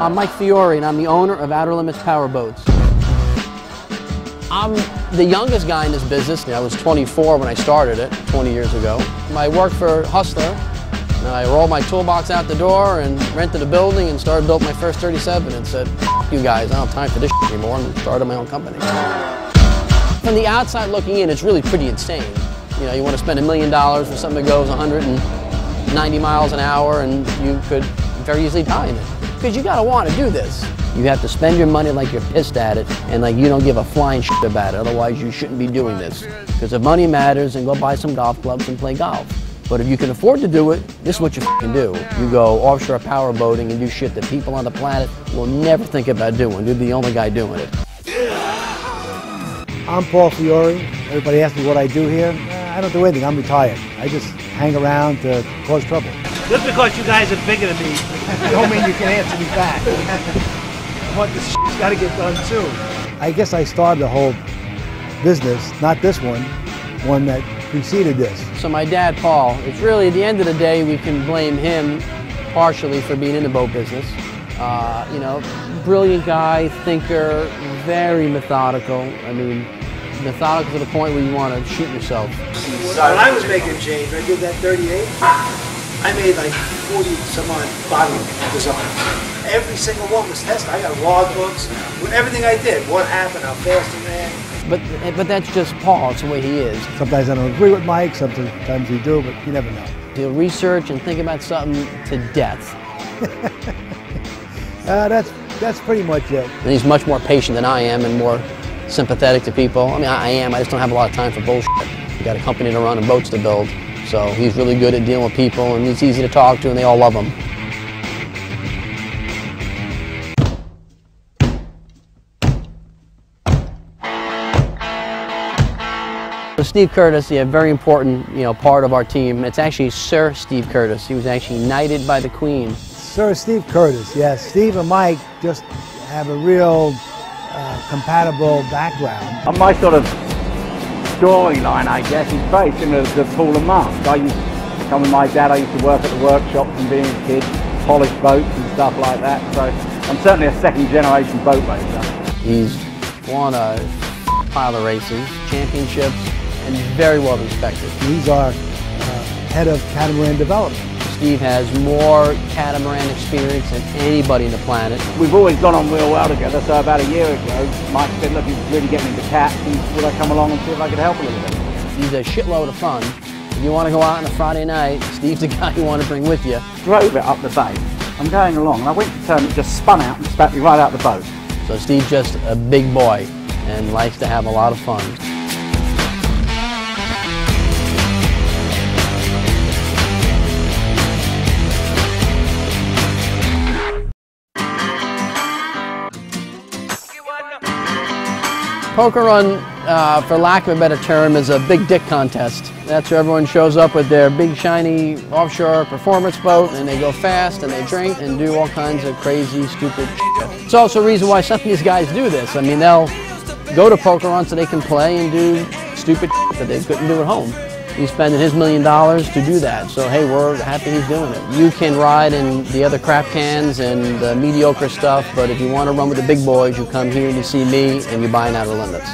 I'm Mike Fiore, and I'm the owner of Outer Limits Powerboats. I'm the youngest guy in this business. I was 24 when I started it, 20 years ago. I worked for Hustler, and I rolled my toolbox out the door and rented a building and built my first 37 and said, "F you guys, I don't have time for this anymore," and started my own company. From the outside looking in, it's really pretty insane. You know, you want to spend $1 million for something that goes 190 miles an hour, and you could very easily die in it. Because you gotta want to do this. You have to spend your money like you're pissed at it, and like you don't give a flying shit about it. Otherwise, you shouldn't be doing this. Because if money matters, then go buy some golf clubs and play golf. But if you can afford to do it, this is what you can do. You go offshore power boating and do shit that people on the planet will never think about doing. You're the only guy doing it. I'm Paul Fiore. Everybody asks me what I do here. I don't do anything. I'm retired. I just hang around to cause trouble. Just because you guys are bigger than me, don't mean you can answer me back. But this shit's got to get done too. I guess I started the whole business, not this one that preceded this. So my dad, Paul, it's really, at the end of the day, we can blame him partially for being in the boat business. You know, brilliant guy, thinker, very methodical. I mean, methodical to the point where you want to shoot yourself. When I was making change, I did that 38. I made like 40 some odd bottle designs. Every single one was tested. I got log books with everything I did. What happened, how fast he ran. But that's just Paul, it's the way he is. Sometimes I don't agree with Mike, sometimes we do, but you never know. He'll research and think about something to death. That's pretty much it. And he's much more patient than I am and more sympathetic to people. I mean, I am, I just don't have a lot of time for bullshit. You got a company to run and boats to build. So he's really good at dealing with people, and he's easy to talk to, and they all love him. So Steve Curtis, a very important, part of our team. It's actually Sir Steve Curtis. He was actually knighted by the Queen. Sir Steve Curtis, yes. Steve and Mike just have a real compatible background. On my sort of storyline, I guess, is very similar to Paul and Mark. I used to come with my dad. I used to work at the workshops and being a kid, polish boats and stuff like that. So I'm certainly a second-generation boat racer. He's won a pile of races, championships, and very well respected. He's our head of catamaran development. Steve has more catamaran experience than anybody on the planet. We've always gone on real well together, so about a year ago, Mike said, look, he's really getting into cats, and would I come along and see if I could help a little bit? He's a shitload of fun. If you want to go out on a Friday night, Steve's the guy you want to bring with you. Drove it up the bay. I'm going along, and I went to turn, it just spun out and spat me right out the boat. So Steve's just a big boy and likes to have a lot of fun. Poker Run, for lack of a better term, is a big dick contest. That's where everyone shows up with their big shiny offshore performance boat, and they go fast and they drink and do all kinds of crazy, stupid shit. It's also a reason why some of these guys do this. I mean, they'll go to Poker Run so they can play and do stupid shit that they couldn't do at home. He's spending his $1 million to do that, so hey, we're happy he's doing it. You can ride in the other crap cans and the mediocre stuff, but if you want to run with the big boys, you come here and you see me and you buy an Outer Limits.